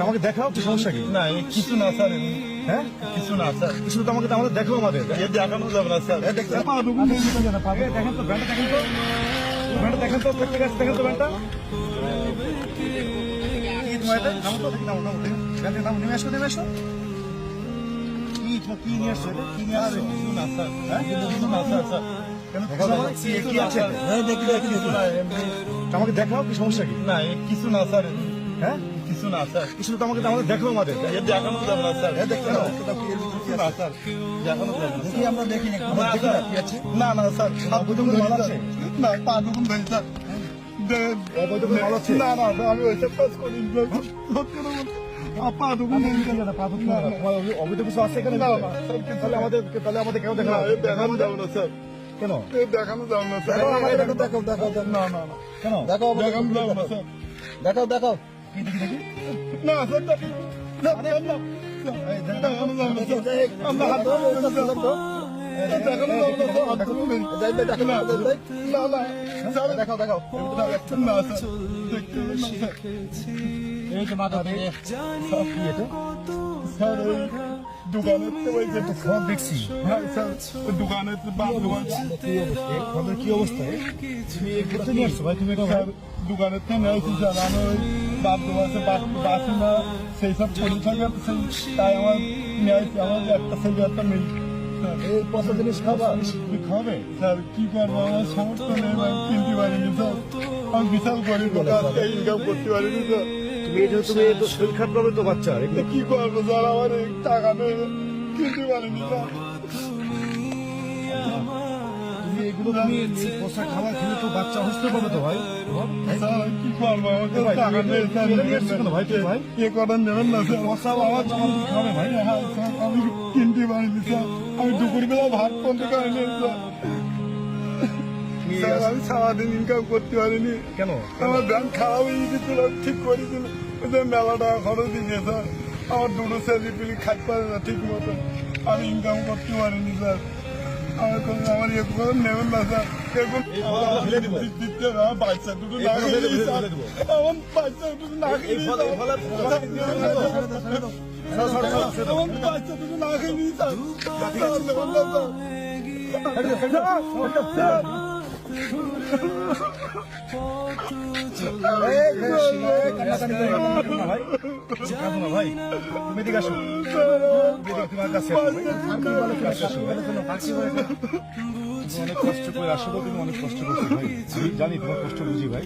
আমাকে দেখাও কি সমস্যা কি? না কিছু না স্যার। হ্যাঁ কিছু না স্যার। কিছু তো আমাকে দেখাও আমাদের দেখানো যাবে না স্যার। দেখেন তো ব্যান্ডটা দেখেন তো ব্যান্ডটা দেখেন তো প্রত্যেক আছে দেখেন তো ব্যান্ডটা কি তোমার এটা নামো তো নামো নামো ব্যান্ডের নাম নেমে আসো কি নিয়ে আসছো এটা কি নিয়ে আসছো? কিছু না স্যার। হ্যাঁ কিছু না স্যার স্যার। কি আছে আমাকে দেখাও কি সমস্যা কি? না কিছু না স্যার। হ্যাঁ কিছু না স্যার। কিছু তো আমাকে দেখাও আমাদের দেখানো যাবে না স্যার। দেখতে না স্যার। দেখানো যাবে না। দেখি আমরা দেখি না না স্যার। কি আছে না না স্যার। অবৈধ কোনো মাল আছে? না পা দুগুণ ধরি স্যার। অবৈধ কোনো মাল আছে? না না আমি ওইসব কাজ করি না। পা দুগুণ ধরি অবৈধ কিছু আছে এখানে? না, না। তাহলে আমাদের কেউ দেখা দেখানো যাবে না স্যার। কেন দেখানো যাবে না স্যার। দেখাও না না না। কেন দেখানো যাবে না স্যার। দেখাও কি দেখি না স্যার দেখানো যাবে না স্যার। আমরা হাত ধরে দেখানো যাবে না স্যার। না না স্যার দেখাও না স্যার। দেখতে না স্যার। এই যে মাথা থেকে সব কি এটা স্যার ওই দোকানের তো ওই যে ফোন দেখছি হ্যাঁ স্যার ওই দোকানের তো বাপ দোকান এই ফোনের কি অবস্থা তুমি ঘুরতে নিয়ে আসছো ভাই তুমি এটা স্যার দোকানের তো নিয়েছি স্যার আমি ওই বাপ দোকানে বাসি না সেই সব পড়ে থাকে তাই আমার নিয়েছি আমার একটা ছেলে একটা মেয়ে স্যার এই পচা জিনিস খাবা কি খাবে স্যার কি করবো আমার সমর্থ নেই আমি কিনতে পারিনি স্যার আমি বিশাল গরিব এই ইনকাম করতে পারিনি স্যার তুমি এই তো শরীর খারাপ হবে তো বাচ্চা এগুলো কি করবো স্যার আমার এই টাকা নেই কিনতে পারিনি স্যার তুমি এগুলো তুমি এই পচা খাবার খেলে তো বাচ্চা অসুস্থ পাবে তো ভাই স্যার কি করবো আমাকে ভাই, টাকা নেই স্যার এটা নিয়ে এসছো কেন ভাই তুমি ভাই এ করেন নেবেন না স্যার পচা আমার জীবন খাবে ভাই হ্যাঁ স্যার আমি কিনতে পারিনি স্যার আমি দুপুরবেলা ভাত বন্ধ করিনি স্যার স্যার আমি সারাদিন ইনকাম করতে পারিনি কেন আমার ব্যাংক খারাপ হয়ে গেছিল ঠিক করে দিল মেলা টাকা খরচ দিয়ে স্যার আমার দুটো ছেলে পিলি খাইতে পারে না ঠিক মতো আমি ইনকাম করতে পারিনি স্যার আমার ইয়ে করে নেবেন না স্যার এখন ফেলে দিব। দিতে হবে, আমার বাচ্চা দুটো না ফেলে দিব, খেয়ে ফেলে দিব। আমার বাচ্চা দুটো না খেয়ে আমার বাচ্চা দুটো না খেয়ে নিয়ে স্যার নেবেন না স্যার ভাই তুমি এদিকে আসো তোমার কাছে অনেক কষ্ট করে আসো তুমি অনেক কষ্ট করছো ভাই আমি জানি তোমার কষ্ট বুঝি ভাই